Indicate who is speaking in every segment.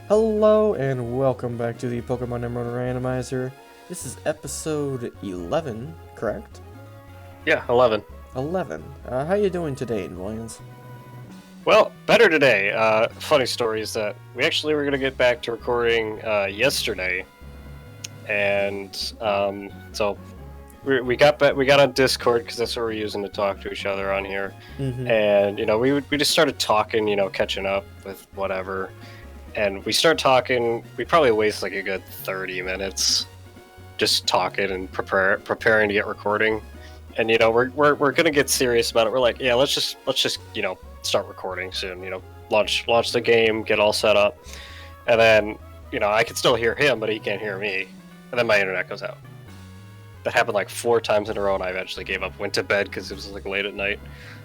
Speaker 1: Hello and welcome back to the Pokemon and Randomizer. This is episode 11, correct?
Speaker 2: Yeah, 11.
Speaker 1: 11. How you doing today, Invoyance?
Speaker 2: Well, better today. Funny story is that we actually were going to get back to recording yesterday. And so we got on Discord because that's what we're using to talk to each other on here. And, we just started talking, catching up with whatever. And we start talking, we probably waste like a good 30 minutes just talking and preparing to get recording. And we're gonna get serious about it. We're like, yeah, let's just start recording soon. Launch the game, get all set up, and then I can still hear him, but he can't hear me. And then my internet goes out. That happened like 4 times in a row, and I eventually gave up. Went to bed because it was like late at night.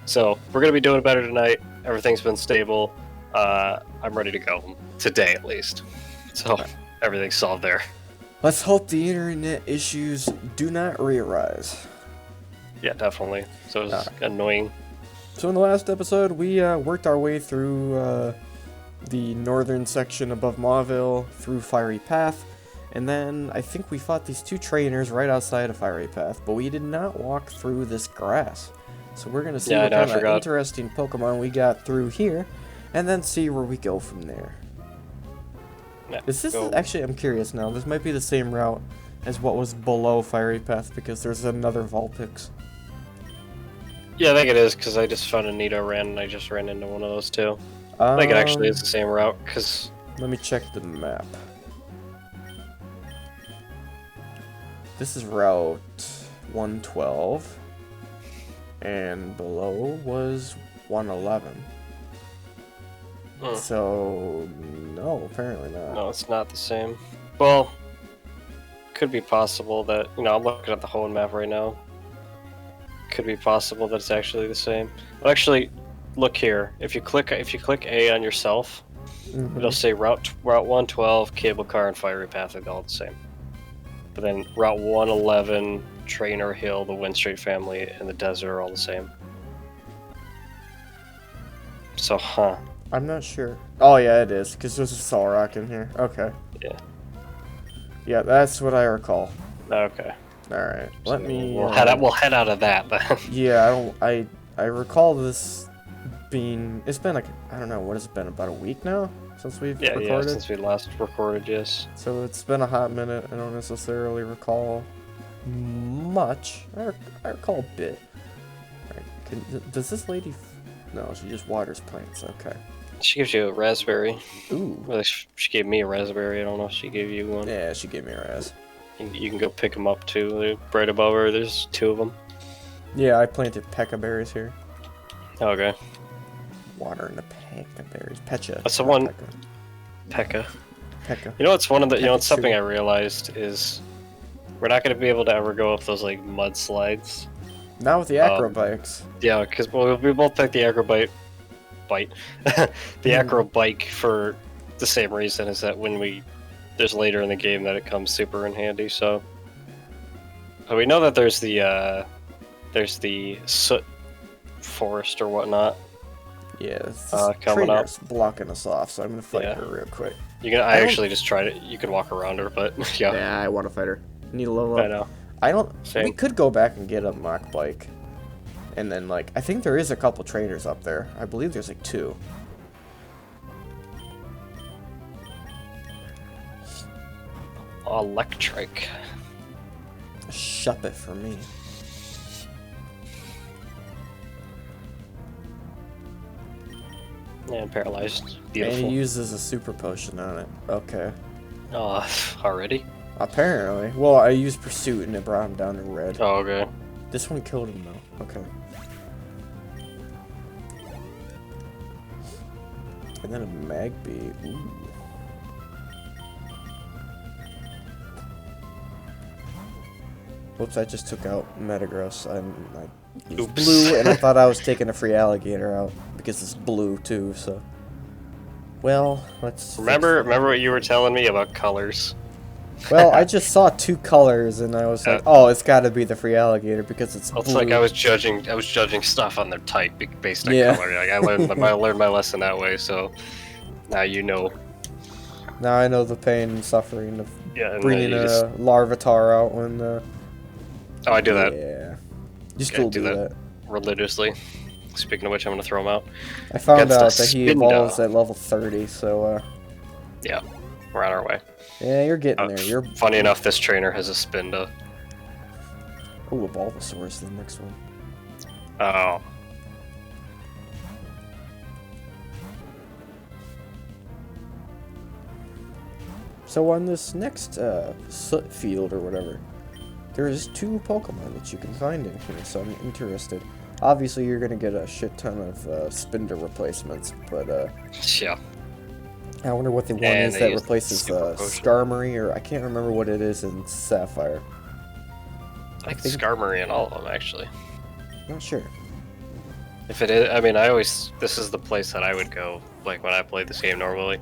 Speaker 2: So we're gonna be doing better tonight. Everything's been stable. I'm ready to go today, at least. So everything's solved there.
Speaker 1: Let's hope the internet issues do not re-arise.
Speaker 2: Yeah, definitely. So it's annoying.
Speaker 1: So in the last episode, we worked our way through the northern section above Mauville, through Fiery Path, and then I think we fought these 2 trainers right outside of Fiery Path, but we did not walk through this grass. So we're going to see what kind of interesting Pokemon we got through here, and then see where we go from there.
Speaker 2: Yeah,
Speaker 1: Actually, I'm curious now. This might be the same route as what was below Fiery Path, because there's another Vulpix.
Speaker 2: Yeah, I think it is, because I just found a Nidoran, and I just ran into one of those too. I think it actually is the same route, because...
Speaker 1: Let me check the map. This is Route 112, and below was 111. So, no, apparently not.
Speaker 2: No, it's not the same. Well, could be possible that, I'm looking at the whole map right now. Could be possible that it's actually the same. But actually, look here. If you click A on yourself, it'll say Route 112, Cable Car, and Fiery Path are all the same. But then Route 111, Trainer Hill, the Windstreet family, and the Desert are all the same. So,
Speaker 1: I'm not sure. Oh yeah, it is, because there's a Solrock in here. Okay.
Speaker 2: Yeah.
Speaker 1: Yeah, that's what I recall.
Speaker 2: Okay.
Speaker 1: Alright,
Speaker 2: so we'll head out of that then.
Speaker 1: Yeah, I recall this being... It's been like, I don't know, what has it been, about a week now? Since we've recorded?
Speaker 2: Yeah, since we last recorded, yes.
Speaker 1: So it's been a hot minute. I don't necessarily recall much. I recall a bit. Alright, does this lady... No, she just waters plants, okay.
Speaker 2: She gives you a raspberry.
Speaker 1: Ooh.
Speaker 2: Well, she gave me a raspberry. I don't know if she gave you one.
Speaker 1: Yeah, she gave me a raz.
Speaker 2: You can go pick them up too. They're right above her. There's 2 of them.
Speaker 1: Yeah, I planted Pekka berries here.
Speaker 2: Okay.
Speaker 1: Watering the Pekka berries. Pecha.
Speaker 2: That's the one. Pekka.
Speaker 1: Pekka.
Speaker 2: You know what's one of the. It's something I realized is we're not going to be able to ever go up those like mudslides.
Speaker 1: Not with the acro bikes.
Speaker 2: Yeah, because we both picked the acro the acro bike for the same reason, is that when there's later in the game that it comes super in handy. So we know that there's the soot forest or whatnot.
Speaker 1: Yeah, this
Speaker 2: coming up,
Speaker 1: blocking us off, so I'm gonna fight her real quick.
Speaker 2: I actually just tried it. You could walk around her, but yeah.
Speaker 1: Yeah, I want to fight her. Need a level up.
Speaker 2: I know.
Speaker 1: We could go back and get a mock bike. And then, I think there is a couple trainers up there. I believe there's, 2.
Speaker 2: Electric.
Speaker 1: Shut it for me.
Speaker 2: And paralyzed. Beautiful.
Speaker 1: And he uses a super potion on it. Okay.
Speaker 2: Already?
Speaker 1: Apparently. Well, I used Pursuit and it brought him down to red.
Speaker 2: Oh, okay.
Speaker 1: This one killed him, though. Okay. And then a Magby. Ooh. Whoops, I just took out Metagross. I used blue, and I thought I was taking a free alligator out because it's blue, too, so... Well, let's...
Speaker 2: Remember what you were telling me about colors?
Speaker 1: Well, I just saw 2 colors, and I was like, "Oh, it's got to be the free alligator because it's blue."
Speaker 2: It's like I was judging stuff on their type based on color. Like I learned my lesson that way, so now you know.
Speaker 1: Now I know the pain and suffering of
Speaker 2: Yeah, and
Speaker 1: bringing a Larvitar out when.
Speaker 2: Oh, I do that.
Speaker 1: Yeah. You still do that
Speaker 2: religiously. Speaking of which, I'm gonna throw him out.
Speaker 1: I found out that he evolves at level 30, so
Speaker 2: yeah, we're on our way.
Speaker 1: Yeah, you're getting there. You're
Speaker 2: funny enough, this trainer has a Spinda.
Speaker 1: Oh, a Bulbasaur is the next one.
Speaker 2: Oh.
Speaker 1: So on this next soot field or whatever, there's 2 Pokemon that you can find in here, so I'm interested. Obviously, you're gonna get a shit ton of Spinda replacements, but
Speaker 2: yeah.
Speaker 1: I wonder what the one is that replaces Skarmory, or I can't remember what it is in Sapphire.
Speaker 2: I think Skarmory in all of them, actually.
Speaker 1: Not sure.
Speaker 2: If it is, I mean, this is the place that I would go, like, when I played this game normally.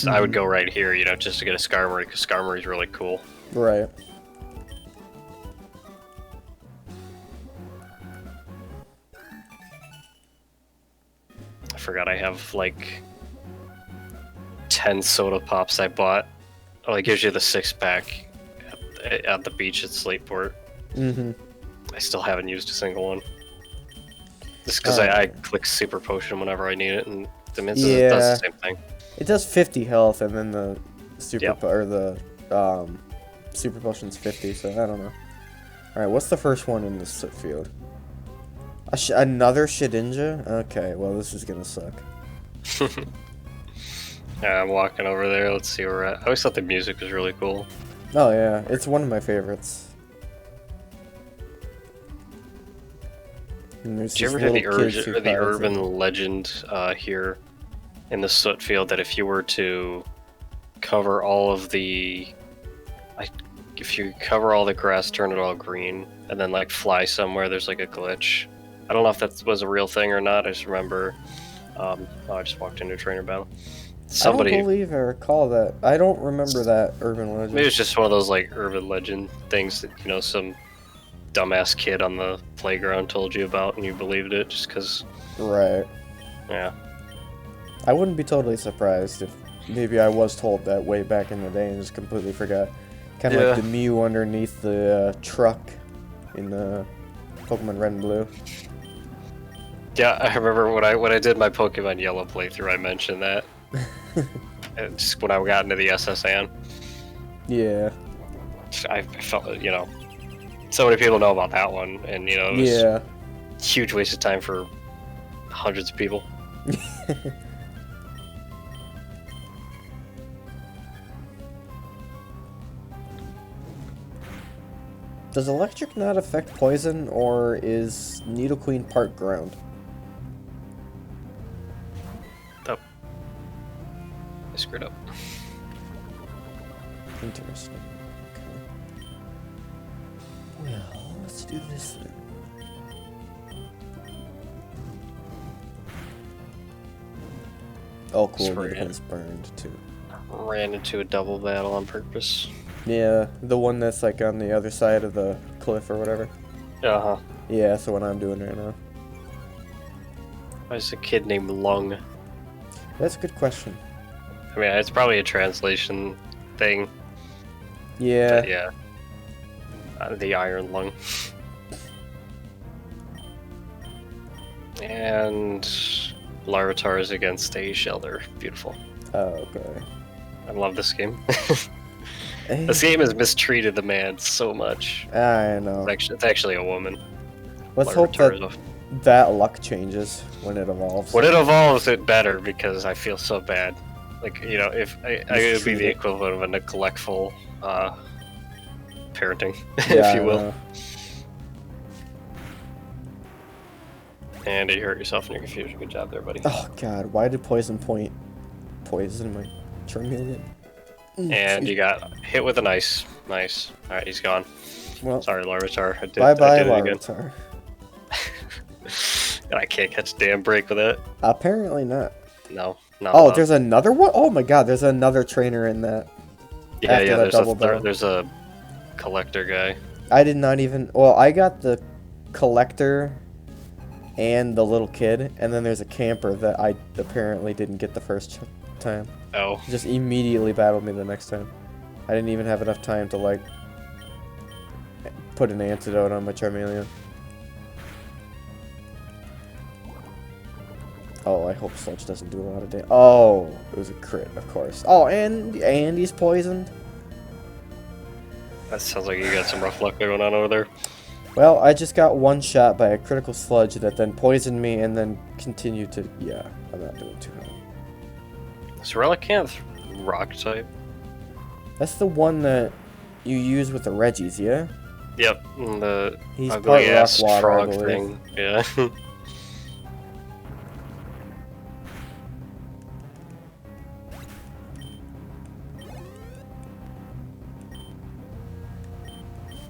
Speaker 2: I would go right here, you know, just to get a Skarmory, because Skarmory's really cool.
Speaker 1: Right.
Speaker 2: I forgot I have, like, 10 soda pops I bought. Oh, it gives you the 6-pack at the beach at Slateport. I still haven't used a single one. Just because I click Super Potion whenever I need it, and the does the same thing.
Speaker 1: It does 50 health, and then the Super Super Potion's 50, so I don't know. Alright, what's the first one in this field? Another Shedinja? Okay, well this is gonna suck.
Speaker 2: Yeah, I'm walking over there. Let's see where we're at. I always thought the music was really cool.
Speaker 1: Oh yeah, it's one of my favorites.
Speaker 2: Did you ever hear the urban legend here in the soot field that if you were to cover all of the, if you cover all the grass, turn it all green, and then like fly somewhere, there's like a glitch? I don't know if that was a real thing or not. I just remember, I just walked into a trainer battle.
Speaker 1: I don't believe I recall that. I don't remember that urban legend.
Speaker 2: Maybe it's just one of those like urban legend things that, you know, some dumbass kid on the playground told you about and you believed it just because.
Speaker 1: Right.
Speaker 2: Yeah.
Speaker 1: I wouldn't be totally surprised if maybe I was told that way back in the day and just completely forgot. Kind of like the Mew underneath the truck in Pokemon Red and Blue.
Speaker 2: Yeah, I remember when I did my Pokemon Yellow playthrough, I mentioned that. Just when I got into the SSN. Yeah. I felt, you know, so many people know about that one, and, you know, it was a huge waste of time for hundreds of people.
Speaker 1: Does electric not affect poison, or is Nidoqueen part ground?
Speaker 2: Oh. I screwed up.
Speaker 1: Interesting. Okay. Well, let's do this then. Oh, cool. Nidoqueen's burned too.
Speaker 2: Ran into a double battle on purpose.
Speaker 1: Yeah, the one that's like on the other side of the cliff or whatever.
Speaker 2: Uh-huh.
Speaker 1: Yeah, that's the one I'm doing right now.
Speaker 2: Why is a kid named Lung?
Speaker 1: That's a good question.
Speaker 2: I mean, it's probably a translation thing.
Speaker 1: Yeah.
Speaker 2: But yeah. The Iron Lung. And Larvitar is against a Shelter. Beautiful.
Speaker 1: Oh, okay.
Speaker 2: I love this game. This game has mistreated the man so much.
Speaker 1: I know.
Speaker 2: It's actually a woman.
Speaker 1: Let's hope that luck changes when it evolves.
Speaker 2: When it evolves, it better, because I feel so bad. Like, you know, if I would be the equivalent of a neglectful parenting, if you will. And you hurt yourself in your confusion. Good job there, buddy.
Speaker 1: Oh god, why did Poison Point poison my Charmeleon?
Speaker 2: And you got hit with an ice. Nice. Alright, he's gone. Well, sorry, Larvitar.
Speaker 1: Bye-bye, Larvitar.
Speaker 2: And I can't catch a damn break with it.
Speaker 1: Apparently not.
Speaker 2: No.
Speaker 1: Oh, there's another one? Oh my god, there's another trainer in that.
Speaker 2: Yeah, there's a collector guy.
Speaker 1: I did not even... Well, I got the collector and the little kid, and then there's a camper that I apparently didn't get the first time.
Speaker 2: Oh.
Speaker 1: He just immediately battled me the next time. I didn't even have enough time to, like, put an antidote on my Charmeleon. Oh, I hope Sludge doesn't do a lot of damage. Oh, it was a crit, of course. Oh, and he's poisoned.
Speaker 2: That sounds like you got some rough luck going on over there.
Speaker 1: Well, I just got one shot by a critical Sludge that then poisoned me and then continued to... Yeah, I'm not doing too hard.
Speaker 2: Is Relicanth rock type?
Speaker 1: That's the one that you use with the Reggies, yeah?
Speaker 2: Yep, the
Speaker 1: He's
Speaker 2: ugly
Speaker 1: part
Speaker 2: ass
Speaker 1: rock water, I
Speaker 2: frog
Speaker 1: believe.
Speaker 2: thing. Yeah.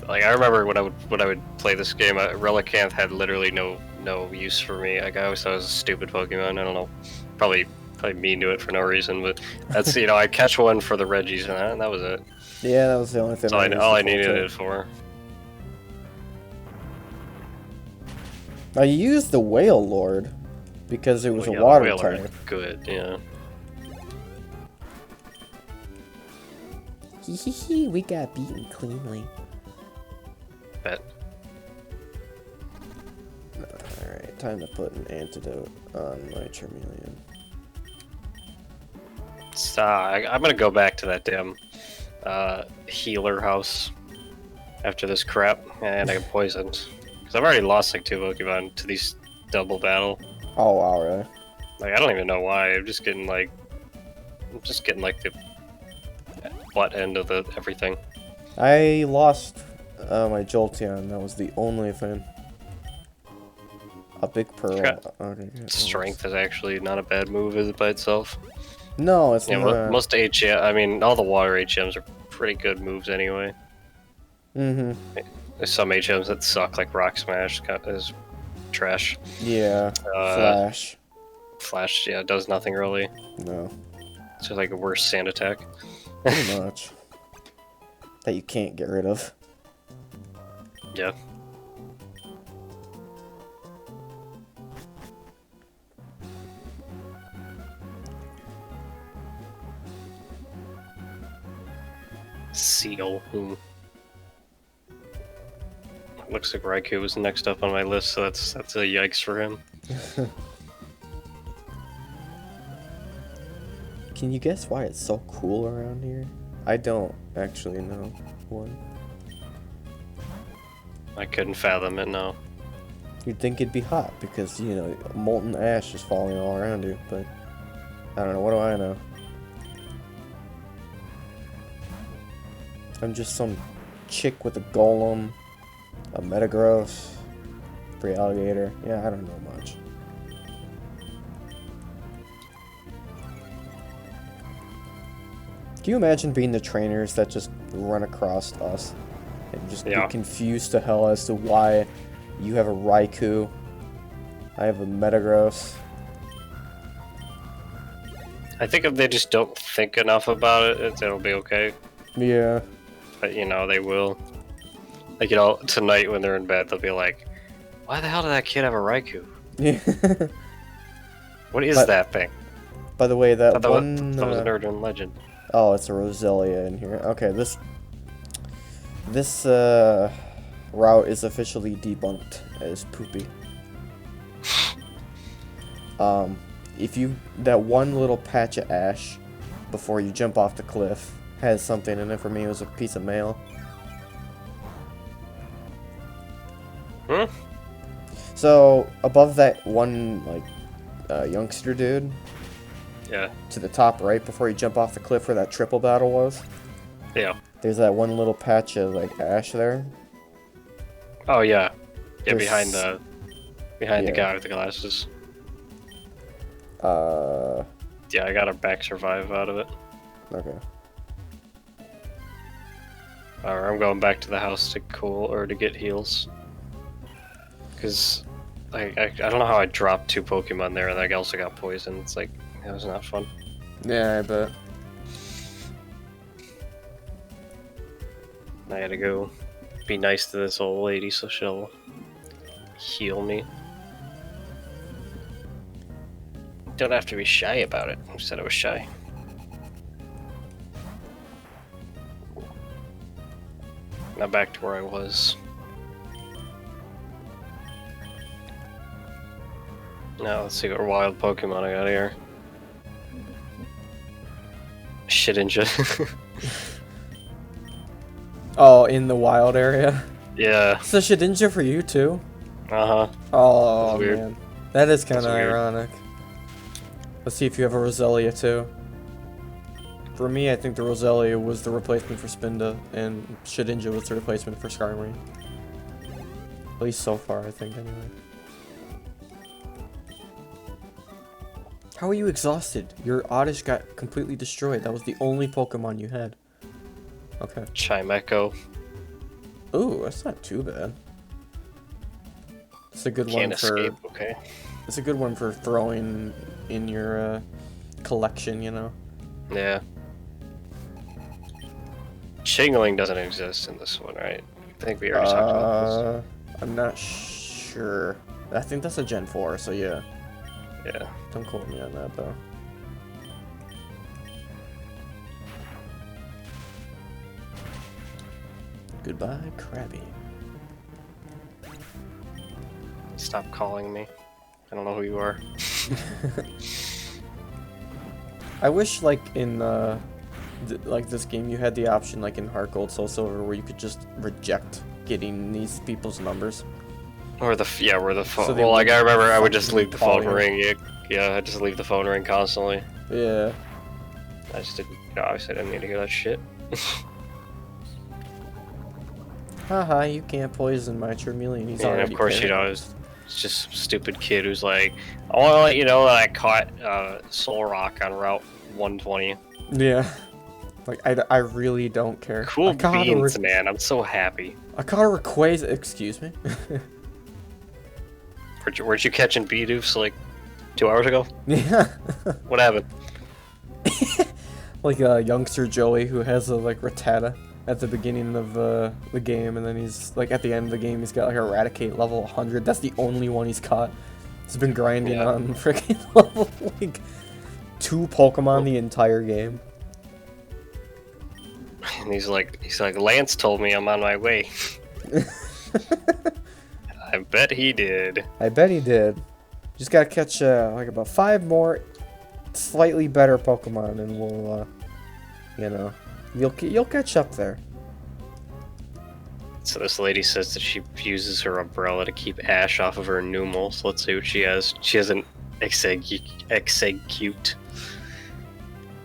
Speaker 2: Like I remember when I would play this game, Relicanth had literally no use for me. Like I always thought it was a stupid Pokemon. I don't know, probably mean to it for no reason, but that's I catch one for the Reggies and that was it.
Speaker 1: Yeah, that was the only thing.
Speaker 2: That's all I needed it for.
Speaker 1: I used the Whale Lord because it was a
Speaker 2: the
Speaker 1: water
Speaker 2: Whaler
Speaker 1: type.
Speaker 2: is good, yeah.
Speaker 1: Hee, we got beaten cleanly.
Speaker 2: Bet.
Speaker 1: Alright, time to put an antidote on my Charmeleon.
Speaker 2: I'm gonna go back to that damn healer house after this crap, and I get poisoned. Because I've already lost like 2 Pokemon to these double battle.
Speaker 1: Oh, wow, really?
Speaker 2: Like I don't even know why. I'm just getting like the butt end of the everything.
Speaker 1: I lost my Jolteon. That was the only thing. A big pearl.
Speaker 2: Yeah.
Speaker 1: Okay,
Speaker 2: Strength is actually not a bad move by itself.
Speaker 1: no, it's
Speaker 2: Yeah,
Speaker 1: not.
Speaker 2: most HM, I mean, all the water HMs are pretty good moves anyway.
Speaker 1: Mm-hmm.
Speaker 2: There's some HMs that suck, like Rock Smash is trash.
Speaker 1: Yeah. Flash.
Speaker 2: Flash, yeah, does nothing really.
Speaker 1: No.
Speaker 2: It's just like a worse sand attack.
Speaker 1: Pretty much. That you can't get rid of.
Speaker 2: Yeah. Seal. Looks like Raikou was next up on my list, so that's a yikes for him.
Speaker 1: Can you guess why it's so cool around here? I don't actually know why.
Speaker 2: I couldn't fathom it, no.
Speaker 1: You'd think it'd be hot because, you know, molten ash is falling all around you, but I don't know. What do I know? I'm just some chick with a golem, a Metagross, free alligator. Yeah, I don't know much. Can you imagine being the trainers that just run across us and just get confused to hell as to why you have a Raikou, I have a Metagross?
Speaker 2: I think if they just don't think enough about it, it'll be okay.
Speaker 1: Yeah.
Speaker 2: But, you know, they will. Like, you know, tonight when they're in bed, they'll be like, why the hell did that kid have a Raikou?
Speaker 1: Yeah.
Speaker 2: What is that thing?
Speaker 1: By the way, that
Speaker 2: that
Speaker 1: one...
Speaker 2: that was an urban legend.
Speaker 1: Oh, it's a Roselia in here. Okay, this route is officially debunked as poopy. If you... That one little patch of ash before you jump off the cliff has something in it. For me, it was a piece of mail.
Speaker 2: Hmm?
Speaker 1: So, above that one, like, youngster dude...
Speaker 2: Yeah.
Speaker 1: To the top right before you jump off the cliff where that triple battle was.
Speaker 2: Yeah.
Speaker 1: There's that one little patch of like ash there.
Speaker 2: Oh yeah. Yeah,
Speaker 1: There's...
Speaker 2: behind the guy with the glasses. Yeah, I got a back survive out of it.
Speaker 1: Okay.
Speaker 2: Alright, I'm going back to the house to cool or to get heals. Cause I don't know how I dropped 2 Pokemon there and I also got poisoned. It's like that was not fun.
Speaker 1: Yeah, I bet.
Speaker 2: I had to go be nice to this old lady so she'll heal me. Don't have to be shy about it. I said I was shy. Now back to where I was. Now let's see what wild Pokemon I got here. Shedinja.
Speaker 1: Oh, in the wild area?
Speaker 2: Yeah.
Speaker 1: So Shedinja for you too?
Speaker 2: Uh-huh.
Speaker 1: Oh,
Speaker 2: Weird.
Speaker 1: man. That is kind of
Speaker 2: That's weird.
Speaker 1: ironic. Let's see if you have a Roselia too. For me, I think the Roselia was the replacement for Spinda, and Shedinja was the replacement for Skarmory. At least so far, I think, anyway. How are you exhausted? Your Oddish got completely destroyed. That was the only Pokemon you had. Okay.
Speaker 2: Chimecho.
Speaker 1: Ooh, that's not too bad. It's a good
Speaker 2: Can't
Speaker 1: one for...
Speaker 2: escape, okay.
Speaker 1: It's a good one for throwing in your collection, you know?
Speaker 2: Yeah. Chingling doesn't exist in this one, right? I think we already talked about this.
Speaker 1: I'm not sure. I think that's a Gen 4, so yeah.
Speaker 2: Yeah.
Speaker 1: Don't quote me on that, though. Goodbye, Krabby.
Speaker 2: Stop calling me. I don't know who you are.
Speaker 1: I wish, like, in, like, this game, you had the option, like, in Heart Gold, Soul Silver, where you could just reject getting these people's numbers.
Speaker 2: Or the where the phone.
Speaker 1: So
Speaker 2: Well, like I remember, I would just
Speaker 1: fucking
Speaker 2: leave the phone
Speaker 1: call
Speaker 2: ring. Yeah, I just leave the phone ring constantly.
Speaker 1: Yeah.
Speaker 2: I just didn't. Obviously, I didn't need to hear that shit.
Speaker 1: Haha, you can't poison my Charmeleon. He's
Speaker 2: And
Speaker 1: already
Speaker 2: of course,
Speaker 1: paralyzed.
Speaker 2: it's just a stupid kid who's like, I want to let you know that I caught Soul Rock on Route 120.
Speaker 1: Yeah. Like, I really don't care.
Speaker 2: Cool
Speaker 1: I caught
Speaker 2: beans, man. I'm so happy.
Speaker 1: I caught a Rayquaza. Excuse me?
Speaker 2: Weren't you catching Bidoofs like 2 hours ago?
Speaker 1: Yeah.
Speaker 2: What happened?
Speaker 1: Like a youngster Joey who has a, like, Rattata at the beginning of the game, and then he's, like, at the end of the game, he's got, like, Eradicate level 100. That's the only one he's caught. He's been grinding on freaking level, like, 2 Pokemon the entire game.
Speaker 2: And he's like, Lance told me I'm on my way. I bet he did.
Speaker 1: I bet he did. Just gotta catch, like, about 5 more slightly better Pokemon, and we'll, you know, you'll catch up there.
Speaker 2: So this lady says that she uses her umbrella to keep ash off of her Numel. So let's see what she has. She has an Exeggcute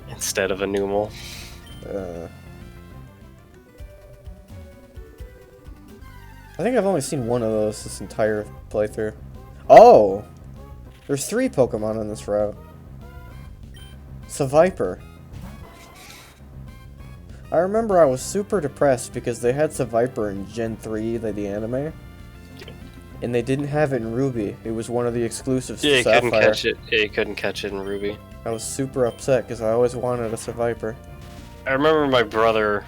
Speaker 2: instead of a Numel.
Speaker 1: I think I've only seen one of those this entire playthrough. Oh! There's 3 Pokemon on this route. Seviper. I remember I was super depressed because they had Seviper in Gen 3, the anime. And they didn't have it in Ruby. It was one of the exclusives
Speaker 2: Yeah,
Speaker 1: to
Speaker 2: you
Speaker 1: Sapphire.
Speaker 2: couldn't catch it. Yeah, you couldn't catch it in Ruby.
Speaker 1: I was super upset because I always wanted a Seviper.
Speaker 2: I remember my brother.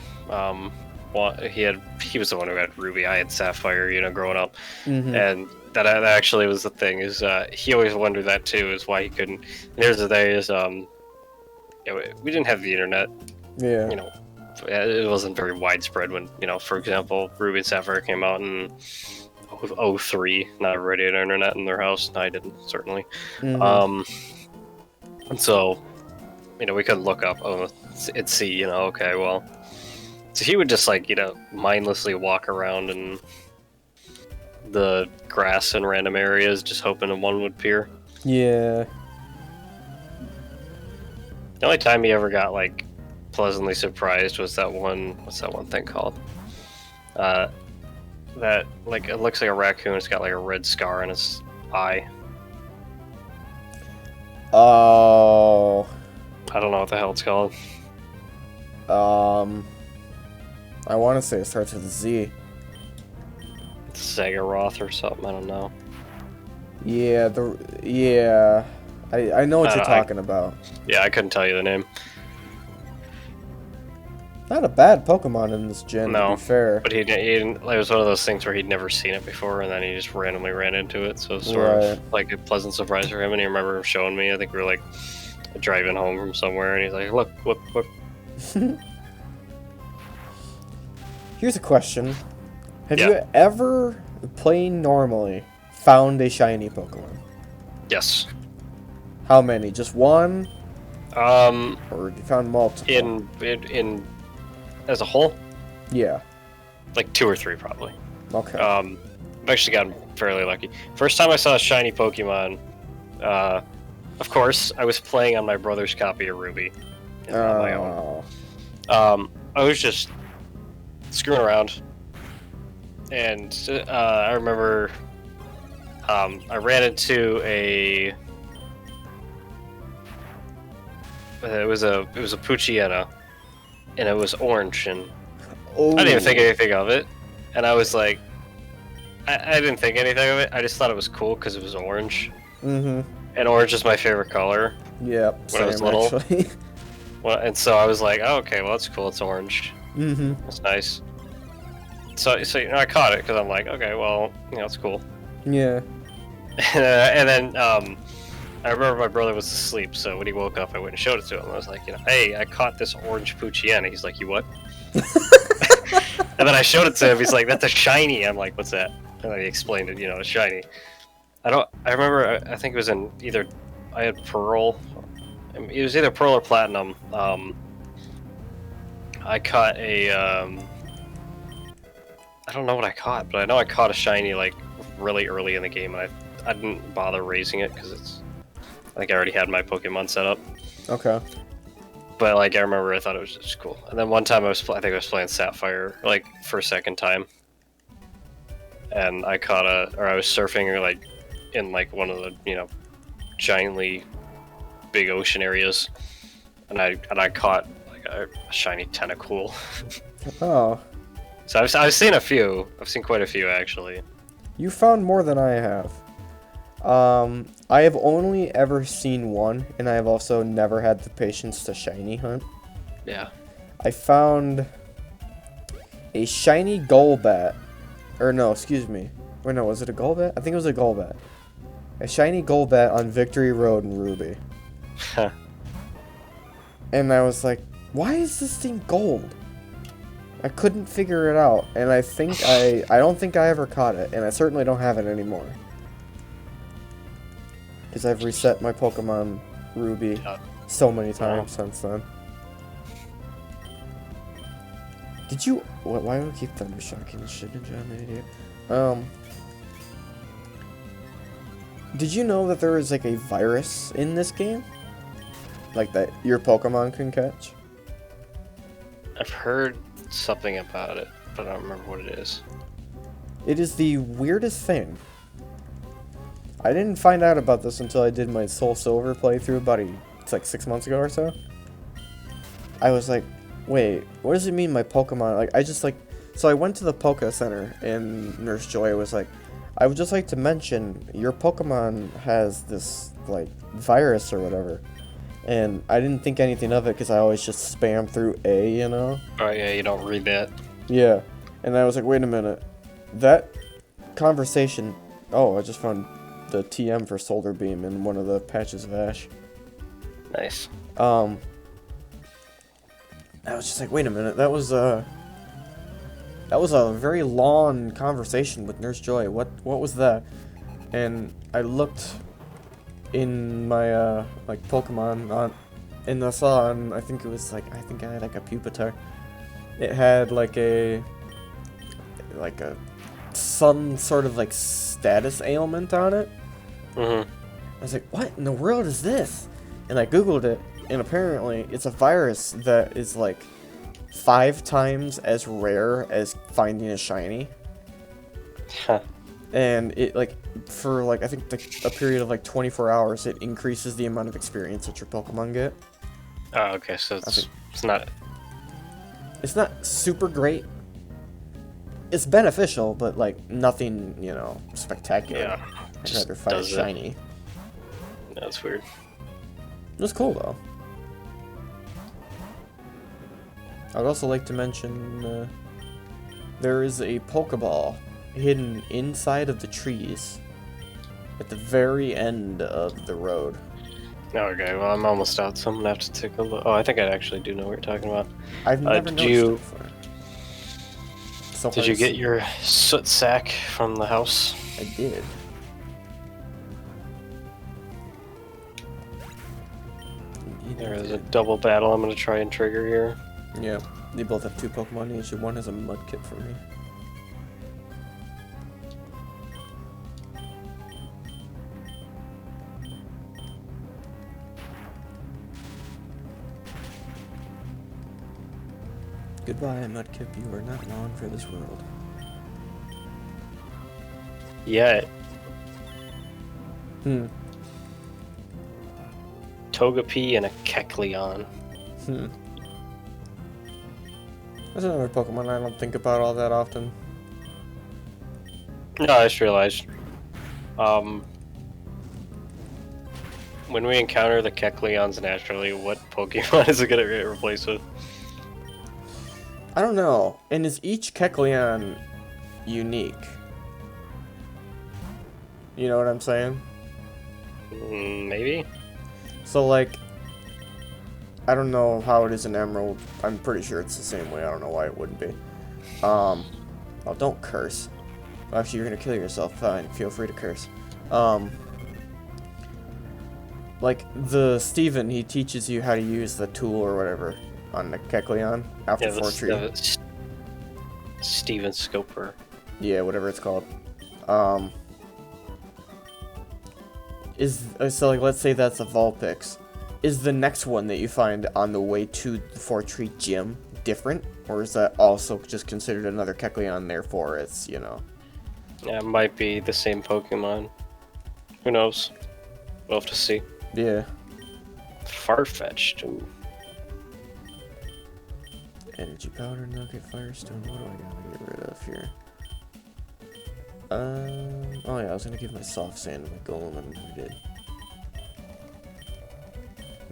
Speaker 2: He was the one who had Ruby. I had Sapphire, you know, growing up, and that actually was the thing. Is he always wondered that too? Is why he couldn't. And here's the thing: is we didn't have the internet.
Speaker 1: Yeah.
Speaker 2: You know, it wasn't very widespread when, you know, for example, Ruby and Sapphire came out in 03. Not everybody had internet in their house. I didn't, certainly. And so, you know, we couldn't look up and see, you know, okay, well. So he would just, like, you know, mindlessly walk around in the grass in random areas, just hoping that one would appear.
Speaker 1: Yeah.
Speaker 2: The only time he ever got, like, pleasantly surprised was that one, what's that one thing called? That, like, it looks like a raccoon, it's got, like, a red scar in its eye.
Speaker 1: Oh.
Speaker 2: I don't know what the hell it's called.
Speaker 1: I want to say it starts with a Z.
Speaker 2: Zagoroth or something, I don't know.
Speaker 1: Yeah, I know what you're talking about.
Speaker 2: Yeah, I couldn't tell you the name.
Speaker 1: Not a bad Pokemon in this gen,
Speaker 2: No,
Speaker 1: to be fair.
Speaker 2: But he didn't, it was one of those things where he'd never seen it before, and then he just randomly ran into it, so it was sort of like a pleasant surprise for him, and he remember him showing me. I think we were, like, driving home from somewhere, and he's like, look.
Speaker 1: Here's a question. Have
Speaker 2: Yeah.
Speaker 1: you ever, playing normally, found a shiny Pokemon?
Speaker 2: Yes.
Speaker 1: How many? Just one?
Speaker 2: Um,
Speaker 1: Or you found multiple?
Speaker 2: in as a whole,
Speaker 1: Yeah.
Speaker 2: like 2 or 3 probably.
Speaker 1: Okay.
Speaker 2: I've actually gotten fairly lucky. First time I saw a shiny Pokemon, of course, I was playing on my brother's copy of Ruby, and not my own. I was just screwing around, and I remember I ran into a. It was a Poochyena, and it was orange, and
Speaker 1: Oh.
Speaker 2: I didn't even think anything of it, and I was like, I didn't think anything of it. I just thought it was cool because it was orange.
Speaker 1: Mm-hmm.
Speaker 2: And orange is my favorite color.
Speaker 1: Yeah.
Speaker 2: When I was little. Well, and so I was like, oh, okay, well that's cool. It's orange.
Speaker 1: Mm-hmm.
Speaker 2: That's nice. So I caught it because I'm like, okay, well, it's cool.
Speaker 1: Yeah.
Speaker 2: And then I remember my brother was asleep, so when he woke up, I went and showed it to him. I was like, hey, I caught this orange Poochyena. He's like, you what? And then I showed it to him. He's like, that's a shiny. I'm like, what's that? And then he explained it. It's shiny. I remember. I think it was in either. I had Pearl. It was either Pearl or Platinum. I caught a. I don't know what I caught, but I know I caught a shiny like really early in the game, and I didn't bother raising it because I think I already had my Pokemon set up.
Speaker 1: Okay.
Speaker 2: But like I remember, I thought it was just cool. And then one time I think I was playing Sapphire like for a second time, and I caught I was surfing like in like one of the giantly big ocean areas, and I caught like a shiny Tentacool.
Speaker 1: Oh.
Speaker 2: So I've seen a few. I've seen quite a few actually.
Speaker 1: You found more than I have. I have only ever seen one, and I have also never had the patience to shiny hunt.
Speaker 2: Yeah.
Speaker 1: I found a shiny Golbat. Or no, excuse me. Wait, no, was it a Golbat? I think it was a Golbat. A shiny Golbat on Victory Road in Ruby. And I was like, why is this thing gold? I couldn't figure it out, and I don't think I ever caught it, and I certainly don't have it anymore. Because I've reset my Pokemon Ruby so many times since then. Did you... Why do I keep thundershocking this shit into an idiot? Did you know that there is like a virus in this game? Like that your Pokemon can catch?
Speaker 2: I've heard something about it, but I don't remember what it is.
Speaker 1: It is the weirdest thing. I didn't find out about this until I did my Soul Silver playthrough it's like 6 months ago or so. I was like, wait, what does it mean my Pokemon, so I went to the Poke Center and Nurse Joy was like, I would just like to mention your Pokemon has this like virus or whatever. And I didn't think anything of it because I always just spam through A,
Speaker 2: Oh yeah, you don't read that.
Speaker 1: Yeah. And I was like, wait a minute. That conversation... Oh, I just found the TM for Solar Beam in one of the patches of Ash.
Speaker 2: Nice.
Speaker 1: I was just like, wait a minute. That was a very long conversation with Nurse Joy. What was that? And I looked in my Pokemon and I saw, and I think I had like a Pupitar. It had like a some sort of like status ailment on it.
Speaker 2: Mm-hmm.
Speaker 1: I was like, what in the world is this? And I googled it, and apparently it's a virus that is like 5 times as rare as finding a shiny.
Speaker 2: Huh.
Speaker 1: And it for I think a period of like 24 hours, it increases the amount of experience that your Pokemon get.
Speaker 2: Oh, okay, so it's not...
Speaker 1: It's not super great. It's beneficial, but like nothing, spectacular.
Speaker 2: Yeah.
Speaker 1: I'd rather fight a shiny.
Speaker 2: That's weird.
Speaker 1: It was cool though. I'd also like to mention there is a Pokeball hidden inside of the trees at the very end of the road.
Speaker 2: Okay, well I'm almost out, so I'm gonna have to take a look. Oh, I think I actually do know what you're talking about.
Speaker 1: I've never noticed it before. so
Speaker 2: Did
Speaker 1: hard
Speaker 2: you
Speaker 1: to
Speaker 2: get
Speaker 1: see.
Speaker 2: your soot sack from the house?
Speaker 1: I did.
Speaker 2: There is a double battle I'm going to try and trigger here.
Speaker 1: Yeah, they both have 2 Pokemon each, and one has a Mudkip for me. Goodbye, Mudkip, you are not long for this world.
Speaker 2: Yeah.
Speaker 1: Hmm.
Speaker 2: Togepi and a Kecleon.
Speaker 1: Hmm. That's another Pokemon I don't think about all that often.
Speaker 2: No, I just realized. When we encounter the Kecleons naturally, what Pokemon is it going to get replaced with?
Speaker 1: I don't know. And is each Kecleon unique? You know what I'm saying?
Speaker 2: Maybe?
Speaker 1: So, like, I don't know how it is in Emerald. I'm pretty sure it's the same way. I don't know why it wouldn't be. Oh, don't curse. Actually, you're gonna kill yourself. Fine, feel free to curse. Like, the Steven, he teaches you how to use the tool or whatever on the Kecleon after
Speaker 2: Yeah,
Speaker 1: Fortree.
Speaker 2: Steven Scoper.
Speaker 1: Yeah, whatever it's called. So, like, let's say that's a Vulpix. Is the next one that you find on the way to the Fortree gym different? Or is that also just considered another Kecleon, therefore it's, you know...
Speaker 2: Yeah, it might be the same Pokemon. Who knows? We'll have to see.
Speaker 1: Yeah.
Speaker 2: Farfetch'd. Ooh.
Speaker 1: Energy Powder, Nugget, Firestone, what do I gotta get rid of here? Oh yeah, I was gonna give my Soft Sand to my Golem, and I did.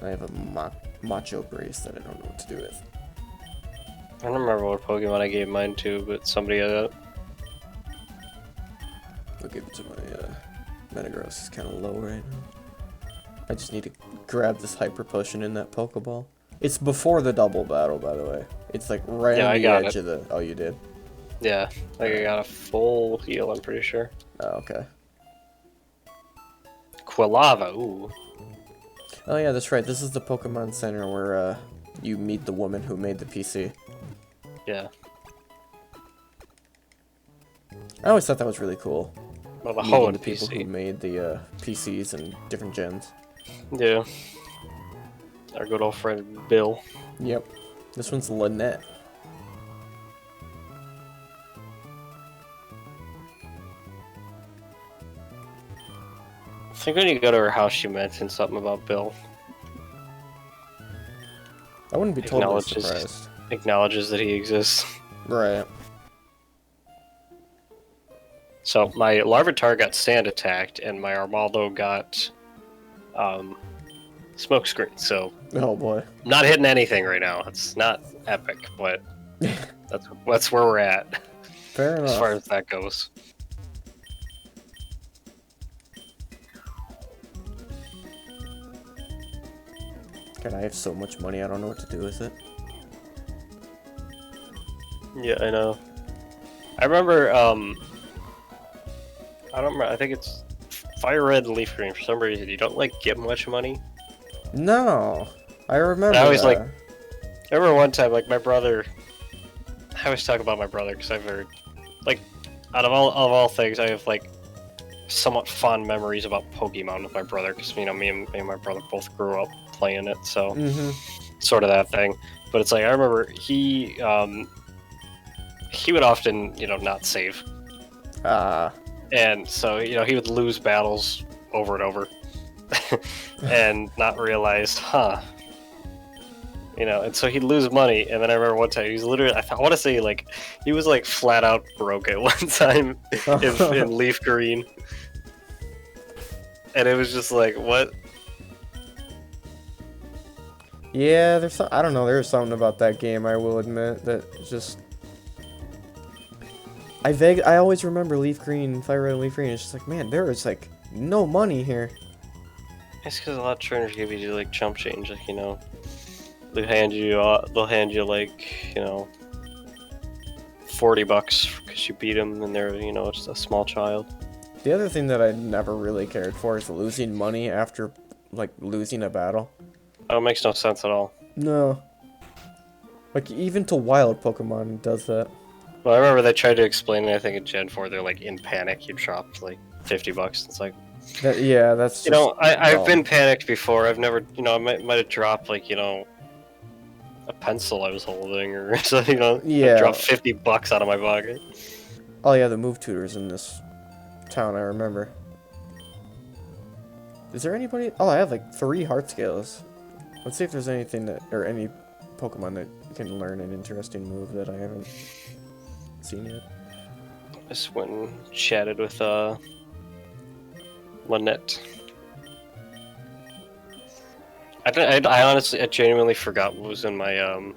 Speaker 1: I have a Macho Brace that I don't know what to do with.
Speaker 2: I don't remember what Pokemon I gave mine to, but somebody had it.
Speaker 1: I'll give it to my Metagross. It's kind of low right now. I just need to grab this Hyper Potion in that Pokeball. It's before the double battle, by the way. It's like right on the edge of the... Oh, you did?
Speaker 2: Yeah, like I got a full heal, I'm pretty sure.
Speaker 1: Oh, okay.
Speaker 2: Quilava, ooh.
Speaker 1: Oh yeah, that's right. This is the Pokemon Center where you meet the woman who made the PC.
Speaker 2: Yeah.
Speaker 1: I always thought that was really cool.
Speaker 2: Well, the
Speaker 1: Meeting
Speaker 2: whole
Speaker 1: the people
Speaker 2: PC.
Speaker 1: who made the PCs and different gens.
Speaker 2: Yeah. Our good old friend Bill.
Speaker 1: Yep. This one's Lynette.
Speaker 2: I think when you go to her house, she mentioned something about Bill.
Speaker 1: I wouldn't be totally surprised.
Speaker 2: Acknowledges that he exists.
Speaker 1: Right.
Speaker 2: So my Larvitar got sand attacked, and my Armaldo got smokescreen. So
Speaker 1: Oh boy.
Speaker 2: I'm not hitting anything right now. It's not epic, but that's where we're at.
Speaker 1: Fair enough.
Speaker 2: As far as that goes.
Speaker 1: God, I have so much money, I don't know what to do with it.
Speaker 2: Yeah, I know. I remember, I don't remember, I think it's Fire Red and Leaf Green. For some reason, you don't, like, get much money.
Speaker 1: No! I remember
Speaker 2: I always,
Speaker 1: that.
Speaker 2: like, I remember one time, like, my brother, I always talk about my brother, because I've heard, like, out of all things, I have, like, somewhat fond memories about Pokemon with my brother, because, you know, me and my brother both grew up playing it, so, sort of that thing. But it's like, I remember he would often, you know, not save. And so, you know, he would lose battles over and over. And not realize, you know, and so he'd lose money, and then I remember one time, he was literally, I want to say, like, he was, like, flat out broke at one time in Leaf Green. And it was just like, what?
Speaker 1: Yeah, I don't know, there's something about that game, I will admit, that just... I always remember Leaf Green, Fire Red and Leaf Green, it's just like, man, there is, like, no money here.
Speaker 2: It's because a lot of trainers give you, like, chump change, like, you know, they'll hand you, like, you know, $40 because you beat them and they're, you know, just a small child.
Speaker 1: The other thing that I never really cared for is losing money after, like, losing a battle.
Speaker 2: Oh, it makes no sense at all.
Speaker 1: No. Like, even to wild Pokemon it does that.
Speaker 2: Well, I remember they tried to explain it, I think in Gen 4, they're like, in panic, you dropped like $50. It's like...
Speaker 1: Yeah, that's just
Speaker 2: You know, I've
Speaker 1: dumb.
Speaker 2: been panicked before. I've never, you know, I might have dropped, like, you know, a pencil I was holding, or so, you know,
Speaker 1: Yeah.
Speaker 2: I dropped $50 out of my pocket.
Speaker 1: Oh yeah, the move tutors in this town, I remember. Is there anybody? Oh, I have like 3 heart scales. Let's see if there's anything that, or any Pokemon that can learn an interesting move that I haven't seen yet.
Speaker 2: I just went and chatted with, Lynette. I honestly, I genuinely forgot what was in my,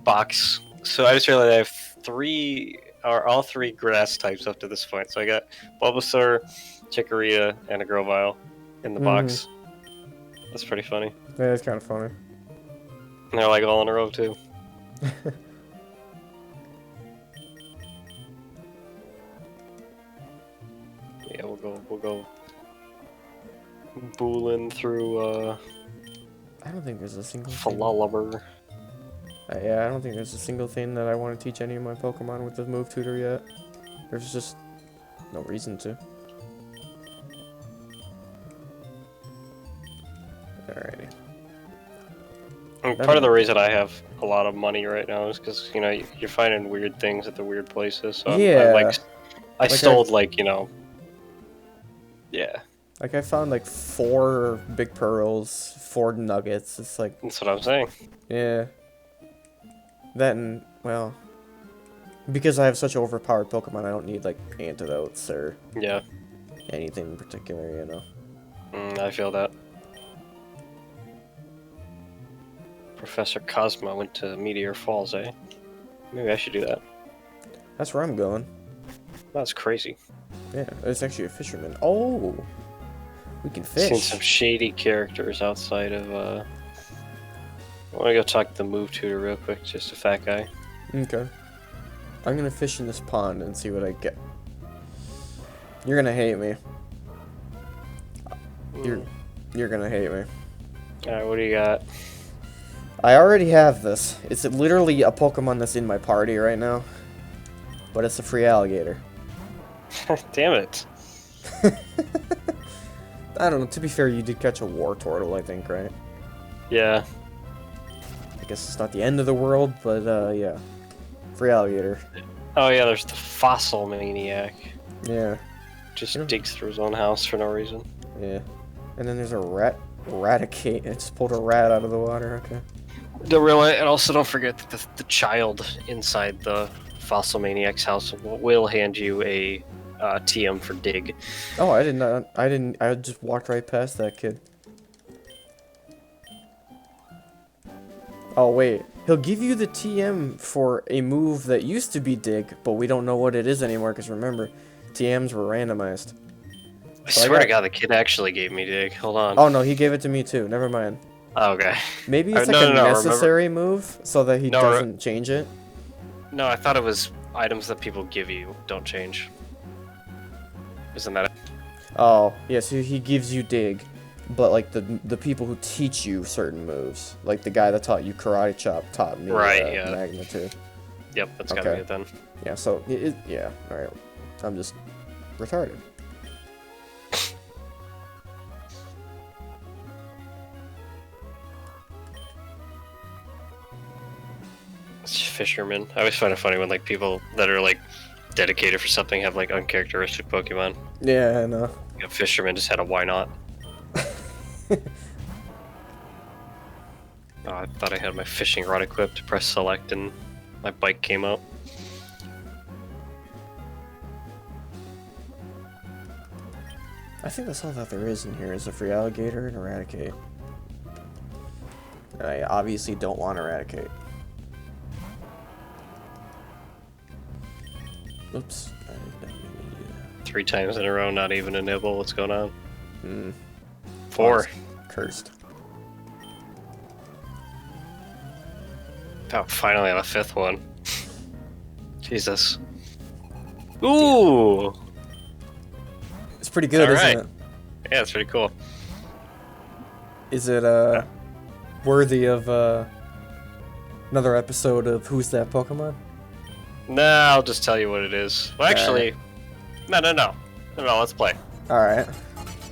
Speaker 2: box. So I just realized I have all three grass types up to this point. So I got Bulbasaur, Chikorita, and a Grovyle in the box. That's pretty funny.
Speaker 1: Yeah, it's kind of funny.
Speaker 2: And they're like all in a row too. Yeah, we'll go booling through
Speaker 1: I don't think there's a single
Speaker 2: Falalaber.
Speaker 1: Yeah, I don't think there's a single thing that I want to teach any of my Pokemon with the move tutor yet. There's just no reason to. Alrighty.
Speaker 2: And part of the reason I have a lot of money right now is because, you know, you're finding weird things at the weird places. So
Speaker 1: Yeah.
Speaker 2: I stole, like, you know... Yeah.
Speaker 1: Like, I found, like, 4 big pearls, 4 nuggets. It's like...
Speaker 2: That's what I'm saying.
Speaker 1: Yeah. That and, well... Because I have such overpowered Pokemon, I don't need, like, antidotes or...
Speaker 2: Yeah.
Speaker 1: Anything in particular, you know.
Speaker 2: I feel that. Professor Cosmo went to Meteor Falls, eh? Maybe I should do that.
Speaker 1: That's where I'm going.
Speaker 2: That's crazy.
Speaker 1: Yeah, it's actually a fisherman. Oh! We can fish.
Speaker 2: Seen some shady characters outside of, I want to go talk to the move tutor real quick, just a fat guy.
Speaker 1: Okay. I'm gonna fish in this pond and see what I get. You're gonna hate me. You're gonna hate me.
Speaker 2: Alright, what do you got?
Speaker 1: I already have this. It's literally a Pokemon that's in my party right now. But it's a free alligator.
Speaker 2: Damn it.
Speaker 1: I don't know, to be fair, you did catch a war turtle, I think, right?
Speaker 2: Yeah.
Speaker 1: I guess it's not the end of the world, but, yeah. Free alligator.
Speaker 2: Oh yeah, there's the fossil maniac.
Speaker 1: Yeah.
Speaker 2: Just digs through his own house for no reason.
Speaker 1: Yeah. And then there's a raticate. I just pulled a rat out of the water, okay.
Speaker 2: And also don't forget that the child inside the fossil maniac's house will hand you a TM for dig.
Speaker 1: Oh, I didn't, I just walked right past that kid. Oh, wait. He'll give you the TM for a move that used to be dig, but we don't know what it is anymore, because remember, TMs were randomized.
Speaker 2: I swear to God, the kid actually gave me dig. Hold on.
Speaker 1: Oh, no, he gave it to me too. Never mind.
Speaker 2: Oh, okay.
Speaker 1: Maybe it's like a necessary move, so that he doesn't change it.
Speaker 2: No, I thought it was items that people give you don't change. Isn't that it?
Speaker 1: Oh, yeah, so he gives you dig, but like the people who teach you certain moves, like the guy that taught you Karate Chop taught me
Speaker 2: yeah.
Speaker 1: Magnitude.
Speaker 2: Yep, that's gotta be it then.
Speaker 1: Yeah, so, yeah, alright. I'm just retarded.
Speaker 2: Fisherman. I always find it funny when like people that are like dedicated for something have like uncharacteristic Pokemon.
Speaker 1: Yeah, I know.
Speaker 2: You know, Fisherman just had a why not. Oh, I thought I had my fishing rod equipped to press select and my bike came out.
Speaker 1: I think that's all that there is in here is a free alligator and eradicate. And I obviously don't want eradicate. Oops. I did not mean to do that.
Speaker 2: 3 times in a row, not even a nibble. What's going on?
Speaker 1: 4.
Speaker 2: Four.
Speaker 1: Cursed.
Speaker 2: Oh, finally on a 5th one. Jesus. Ooh!
Speaker 1: It's pretty good,
Speaker 2: Alright.
Speaker 1: isn't it?
Speaker 2: Yeah, it's pretty cool.
Speaker 1: Is it worthy of another episode of Who's That Pokemon?
Speaker 2: Nah, I'll just tell you what it is. Well, actually, no, let's play.
Speaker 1: Alright.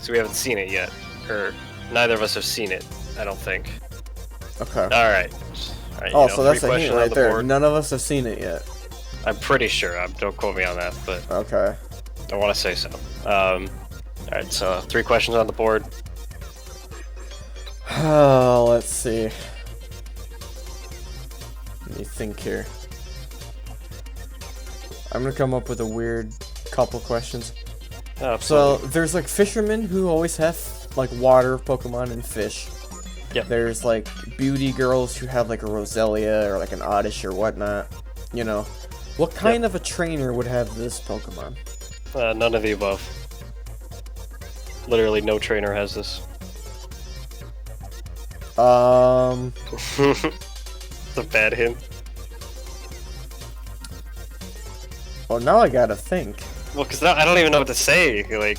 Speaker 2: So we haven't seen it yet. Or, neither of us have seen it, I don't think.
Speaker 1: Okay.
Speaker 2: Alright.
Speaker 1: Oh, so that's a
Speaker 2: 3
Speaker 1: hint
Speaker 2: questions on
Speaker 1: right
Speaker 2: the
Speaker 1: there.
Speaker 2: board.
Speaker 1: None of us have seen it yet.
Speaker 2: I'm pretty sure. Don't quote me on that, but
Speaker 1: Okay.
Speaker 2: I want to say so. Alright, so 3 questions on the board.
Speaker 1: Oh, let's see. Let me think here. I'm gonna come up with a weird couple questions.
Speaker 2: Oh,
Speaker 1: So there's like fishermen who always have like water Pokemon and fish.
Speaker 2: Yep.
Speaker 1: There's like beauty girls who have like a Roselia or like an Oddish or whatnot. You know, what kind of a trainer would have this Pokemon?
Speaker 2: none of the above. Literally no trainer has this. It's a bad hint.
Speaker 1: Oh, now I gotta think.
Speaker 2: Well, because I don't even know what to say. Like,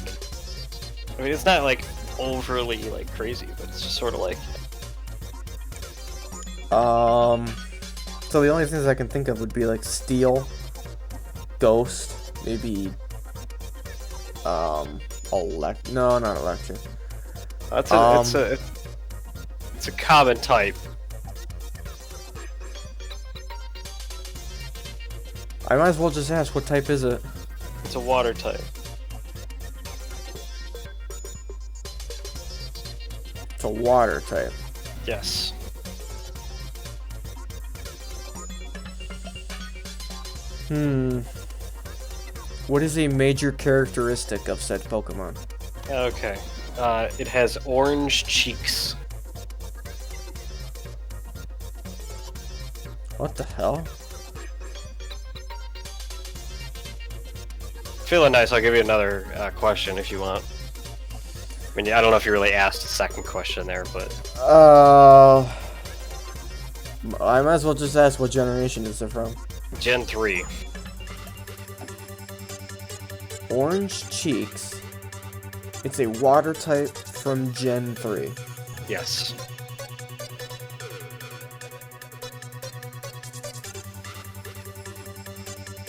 Speaker 2: I mean, it's not like overly like crazy, but it's just sort of like.
Speaker 1: So the only things I can think of would be like Steel, Ghost, maybe, no, not Electric.
Speaker 2: It's a common type.
Speaker 1: I might as well just ask, what type is it?
Speaker 2: It's a water type.
Speaker 1: It's a water type.
Speaker 2: Yes.
Speaker 1: What is a major characteristic of said Pokemon?
Speaker 2: Okay. It has orange cheeks.
Speaker 1: What the hell?
Speaker 2: Feeling nice, I'll give you another question if you want. I mean, I don't know if you really asked a second question there, but...
Speaker 1: I might as well just ask, what generation is it from?
Speaker 2: Gen 3.
Speaker 1: Orange Cheeks. It's a water type from Gen 3.
Speaker 2: Yes.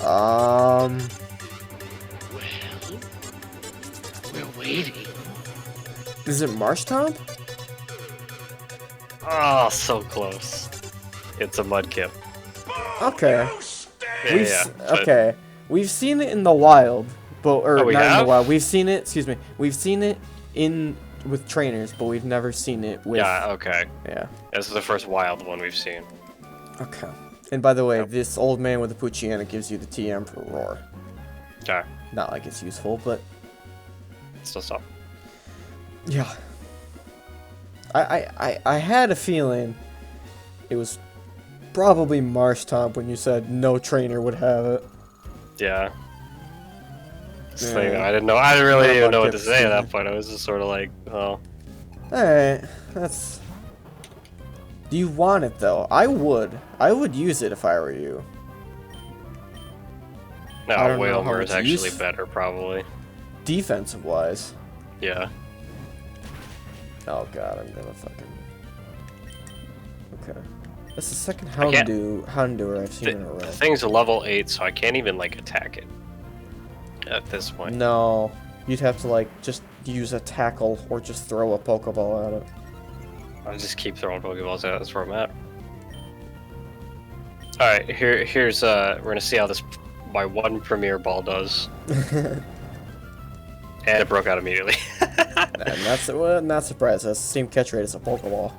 Speaker 3: Well, we're waiting.
Speaker 1: Is it Marshtomp?
Speaker 2: Oh, so close. It's a Mudkip.
Speaker 1: Okay.
Speaker 2: Yeah, but-
Speaker 1: Okay. We've seen it in the wild, but
Speaker 2: we
Speaker 1: not in
Speaker 2: have?
Speaker 1: the wild. We've seen it. Excuse me. We've seen it with trainers, but we've never seen it with.
Speaker 2: Yeah, okay.
Speaker 1: Yeah.
Speaker 2: This is the first wild one we've seen.
Speaker 1: Okay. And by the way, this old man with the Poochyena gives you the TM for Roar.
Speaker 2: Okay.
Speaker 1: Not like it's useful, but
Speaker 2: Still stop.
Speaker 1: yeah. I had a feeling it was probably Marshtomp when you said no trainer would have it.
Speaker 2: Yeah. So,
Speaker 1: Yeah.
Speaker 2: I didn't know. I didn't really
Speaker 1: Not
Speaker 2: even know what
Speaker 1: Mudkip,
Speaker 2: to say at
Speaker 1: yeah.
Speaker 2: that point. I was just sort of like, oh.
Speaker 1: Alright, that's... Do you want it, though? I would. I would use it if I were you.
Speaker 2: No,
Speaker 1: I don't know how
Speaker 2: Wailmer is
Speaker 1: it's
Speaker 2: actually
Speaker 1: used.
Speaker 2: better, probably.
Speaker 1: Defensive-wise.
Speaker 2: Yeah.
Speaker 1: Oh god, I'm gonna fucking... Okay. That's the second
Speaker 2: I can't-
Speaker 1: Houndour I've seen in a
Speaker 2: The
Speaker 1: row.
Speaker 2: thing's a level 8, so I can't even, like, attack it. At this point.
Speaker 1: No. You'd have to, like, just use a tackle or just throw a Pokeball at it.
Speaker 2: I'll just keep throwing Pokeballs at it. That's where I'm at. Alright, here's, we're gonna see how this, my one Premier Ball does. And it broke out immediately.
Speaker 1: And that's not surprised. That's the same catch rate as a Pokeball.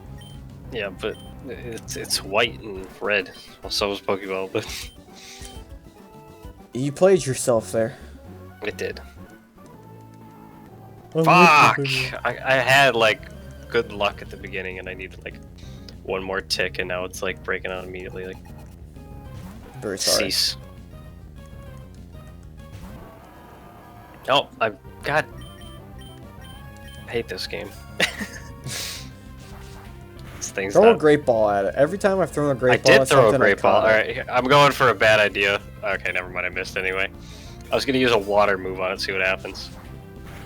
Speaker 2: Yeah, but it's white and red. Well, so is Pokeball, but
Speaker 1: You played yourself there.
Speaker 2: it did. Fuck! I had, like, good luck at the beginning, and I needed, like, one more tick, and now it's, like, breaking out immediately. Like,
Speaker 1: Very sorry.
Speaker 2: cease. Oh, God. I hate this game. thing's
Speaker 1: Throw a
Speaker 2: not...
Speaker 1: great ball at it. Every time I've thrown a
Speaker 2: I
Speaker 1: great ball
Speaker 2: did
Speaker 1: at
Speaker 2: throw a
Speaker 1: something, I
Speaker 2: great ball.
Speaker 1: caught it.
Speaker 2: Alright, I'm going for a bad idea. Okay, never mind, I missed anyway. I was gonna use a water move on it, see what happens.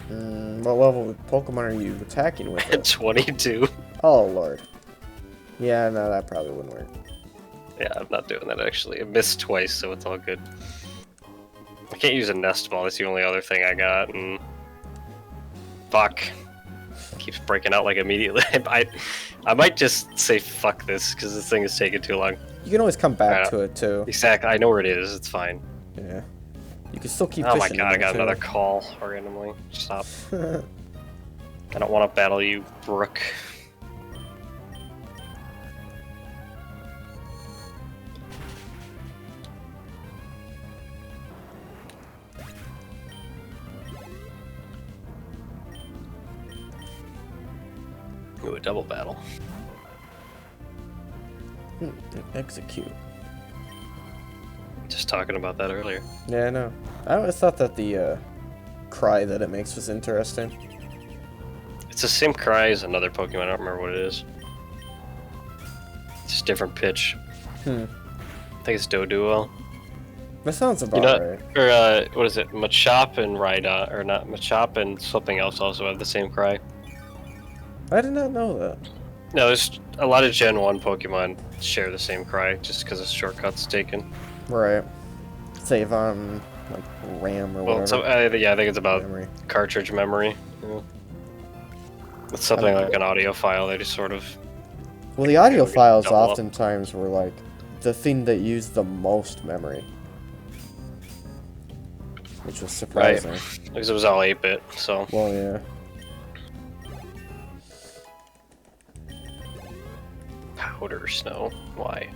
Speaker 1: What level of Pokemon are you attacking with it?
Speaker 2: 22.
Speaker 1: Oh, Lord. Yeah, no, that probably wouldn't work.
Speaker 2: Yeah, I'm not doing that actually. I missed twice, so it's all good. I can't use a nest ball, that's the only other thing I got, and... Fuck. Keeps breaking out like immediately. I might just say fuck this, because this thing is taking too long.
Speaker 1: You can always come back to it, too.
Speaker 2: Exactly, I know where it is, it's fine.
Speaker 1: Yeah. You can still keep
Speaker 2: Oh my
Speaker 1: fishing.
Speaker 2: god, I got
Speaker 1: too.
Speaker 2: another call randomly. Stop. I don't want to battle you, Brook. Ooh, a double battle.
Speaker 1: Execute.
Speaker 2: Just talking about that earlier.
Speaker 1: Yeah, I know. I always thought that the cry that it makes was interesting.
Speaker 2: It's the same cry as another Pokemon, I don't remember what it is. It's just different pitch. I think it's Doduo.
Speaker 1: That sounds about right.
Speaker 2: Or, what is it? Machop and Rhydon, or not, Machop and something else also have the same cry.
Speaker 1: I did not know that.
Speaker 2: No, there's a lot of Gen 1 Pokemon share the same cry, just because of shortcuts taken.
Speaker 1: Right. Save on, like, RAM or whatever.
Speaker 2: So, yeah, I think it's about
Speaker 1: memory.
Speaker 2: cartridge memory. Yeah. It's something like an audio file, they just sort of...
Speaker 1: Well, the audio files
Speaker 2: double up.
Speaker 1: oftentimes were, like, the thing that used the most memory. Which was surprising.
Speaker 2: Right, because it was all 8-bit, so...
Speaker 1: Well, yeah.
Speaker 2: Powder snow? Why?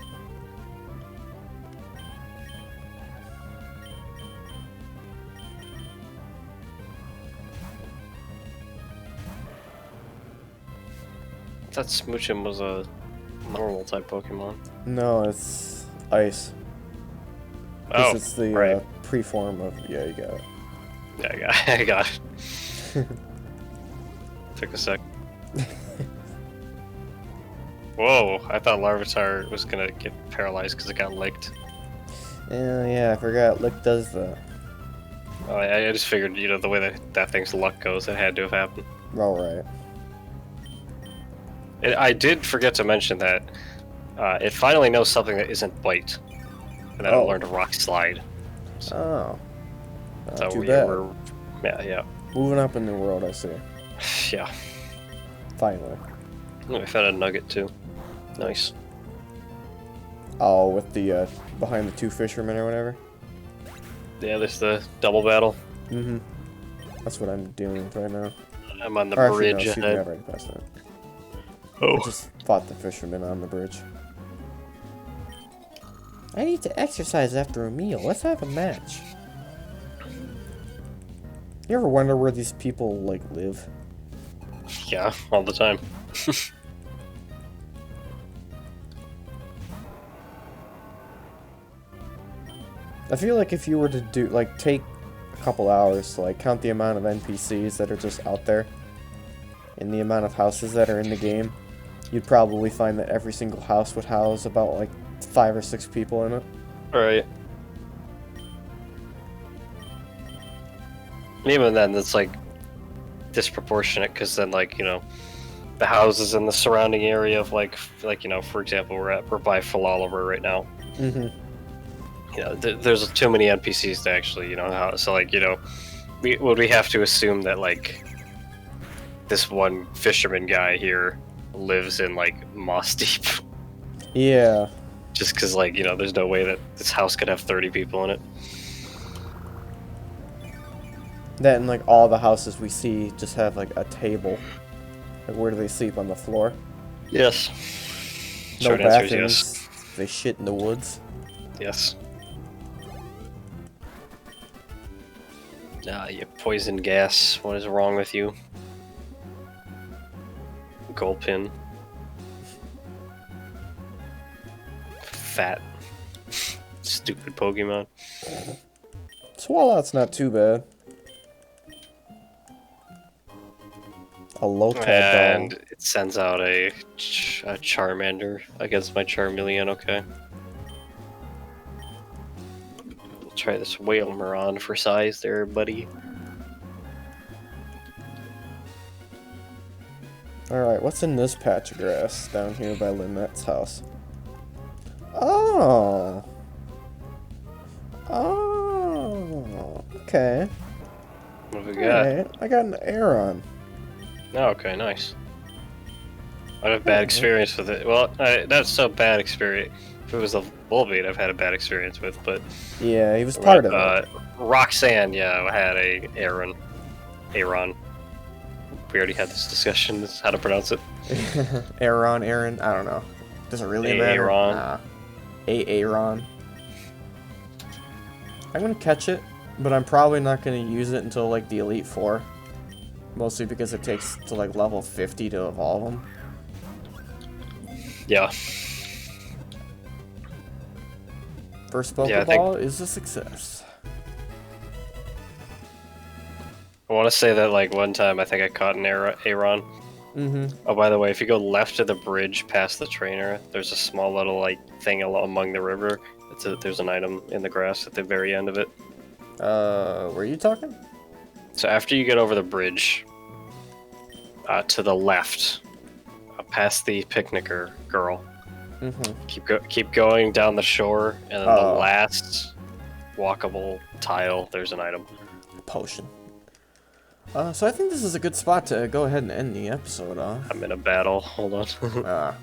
Speaker 2: I thought Smoochum was a normal type Pokemon.
Speaker 1: No, it's ice.
Speaker 2: Oh,
Speaker 1: It's the
Speaker 2: right.
Speaker 1: pre-form of... Yeah, you got it.
Speaker 2: Yeah, I got it. Took a sec. Whoa, I thought Larvitar was gonna get paralyzed because it got licked.
Speaker 1: Yeah, I forgot. Lick does that.
Speaker 2: Oh, I just figured, you know, the way that thing's luck goes, it had to have happened.
Speaker 1: All right.
Speaker 2: I did forget to mention that it finally knows something that isn't bite, and then it learned a rock slide.
Speaker 1: Oh.
Speaker 2: So
Speaker 1: Too bad.
Speaker 2: Yeah.
Speaker 1: Moving up in the world, I see.
Speaker 2: Yeah.
Speaker 1: Finally.
Speaker 2: Oh, I found a nugget too. Nice.
Speaker 1: Oh, with the behind the two fishermen or whatever.
Speaker 2: Yeah, there's the double battle.
Speaker 1: Mm-hmm. That's what I'm dealing with right now.
Speaker 2: I'm on the
Speaker 1: Or actually,
Speaker 2: bridge
Speaker 1: no, excuse me,
Speaker 2: ahead.
Speaker 1: I've already passed that.
Speaker 2: Oh.
Speaker 1: I just fought the fisherman on the bridge. I need to exercise after a meal. Let's have a match. You ever wonder where these people, like, live?
Speaker 2: Yeah, all the time.
Speaker 1: I feel like if you were to do, like, take a couple hours to, like, count the amount of NPCs that are just out there and the amount of houses that are in the game, you'd probably find that every single house would house about, like, 5 or 6 people in it.
Speaker 2: Right. And even then, it's like disproportionate because then, like, you know, the houses in the surrounding area of like you know, for example, we're by Falaliver right now.
Speaker 1: Mm-hmm.
Speaker 2: You know, there's too many NPCs to actually, you know, so like, you know, would we have to assume that like this one fisherman guy here lives in like Moss Deep?
Speaker 1: Yeah.
Speaker 2: Just because, like, you know, there's no way that this house could have 30 people in it.
Speaker 1: That and, like, all the houses we see just have, like, a table. Like, where do they sleep? On the floor?
Speaker 2: Yes.
Speaker 1: No
Speaker 2: Short answer is
Speaker 1: bathrooms.
Speaker 2: yes.
Speaker 1: They shit in the woods.
Speaker 2: Yes. You poison gas. What is wrong with you? Gulpin. Fat. Stupid Pokemon.
Speaker 1: Swallout's not too bad. A Lotad
Speaker 2: And
Speaker 1: doll.
Speaker 2: it sends out a Charmander against my Charmeleon, okay. Try this Whalmeron for size there, buddy.
Speaker 1: Alright, what's in this patch of grass down here by Lynette's house? Oh! Oh! Okay.
Speaker 2: What have we got?
Speaker 1: Alright, I got an Aeron.
Speaker 2: Oh, okay, nice. I have bad experience with it. Well, that's so bad experience. If it was a Volbeat, I've had a bad experience with, but
Speaker 1: Yeah, he was part of it.
Speaker 2: Roxanne, yeah, I had a Aaron. We already had this discussion. This is how to pronounce it.
Speaker 1: Aaron, I don't know. Does it really matter?
Speaker 2: Aaron.
Speaker 1: Nah. Aaron. I'm gonna catch it, but I'm probably not gonna use it until like the Elite Four. Mostly because it takes to like level 50 to evolve them.
Speaker 2: Yeah.
Speaker 1: First Pokeball is a success.
Speaker 2: I want to say that like one time I think I caught an Aaron.
Speaker 1: Mm-hmm.
Speaker 2: Oh, by the way, if you go left of the bridge past the trainer, there's a small little like thing among the river. There's an item in the grass at the very end of it.
Speaker 1: Were you talking?
Speaker 2: So after you get over the bridge, to the left, past the picnicker girl, keep going down the shore, and then the last walkable tile, there's an item.
Speaker 1: Potion. So I think this is a good spot to go ahead and end the episode on.
Speaker 2: I'm in a battle. Hold on.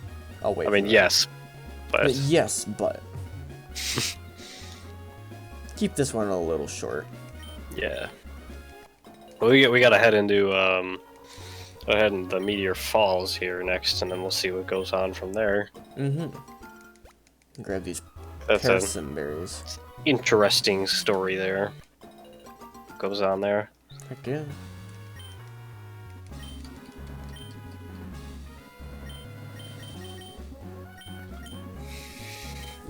Speaker 1: I'll wait.
Speaker 2: I mean, yes, but
Speaker 1: yes, but keep this one a little short.
Speaker 2: Yeah. Well, we gotta head into go ahead in the Meteor Falls here next, and then we'll see what goes on from there.
Speaker 1: Grab these
Speaker 2: That's
Speaker 1: Parasite berries.
Speaker 2: Interesting story there. Goes on there.
Speaker 1: Heck yeah.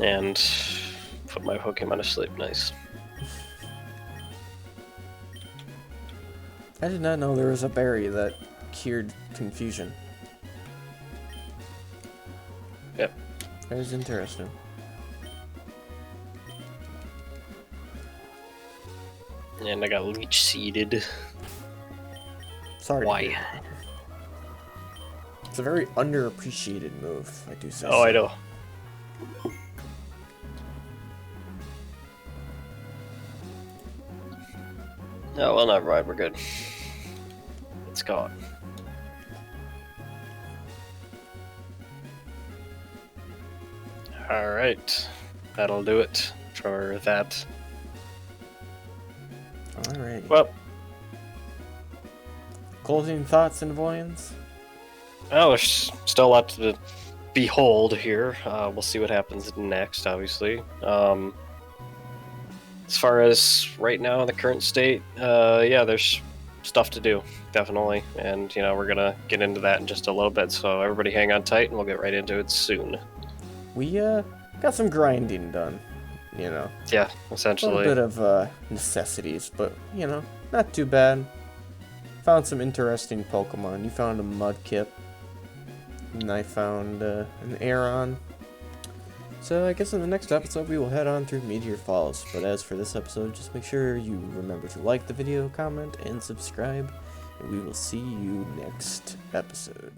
Speaker 2: And put my Pokemon to sleep. Nice.
Speaker 1: I did not know there was a berry that cured confusion.
Speaker 2: Yep.
Speaker 1: That is interesting.
Speaker 2: And I got leech seeded.
Speaker 1: Sorry.
Speaker 2: Why?
Speaker 1: It's a very underappreciated move, I do say.
Speaker 2: Oh,
Speaker 1: so.
Speaker 2: I know. Oh, well, not right. We're good. It's gone. Alright. That'll do it for that.
Speaker 1: Alright.
Speaker 2: Well,
Speaker 1: Closing thoughts and voyants?
Speaker 2: oh, there's still a lot to behold here. We'll see what happens next, obviously. As far as right now in the current state, yeah, there's stuff to do, definitely. And, you know, we're gonna get into that in just a little bit, so everybody hang on tight and we'll get right into it soon.
Speaker 1: We, got some grinding done, you know.
Speaker 2: Yeah,
Speaker 1: A
Speaker 2: essentially.
Speaker 1: little bit of, necessities, but, you know, not too bad. Found some interesting Pokemon. You found a Mudkip. And I found, an Aeron. So I guess in the next episode we will head on through Meteor Falls. But as for this episode, just make sure you remember to like the video, comment, and subscribe. And we will see you next episode.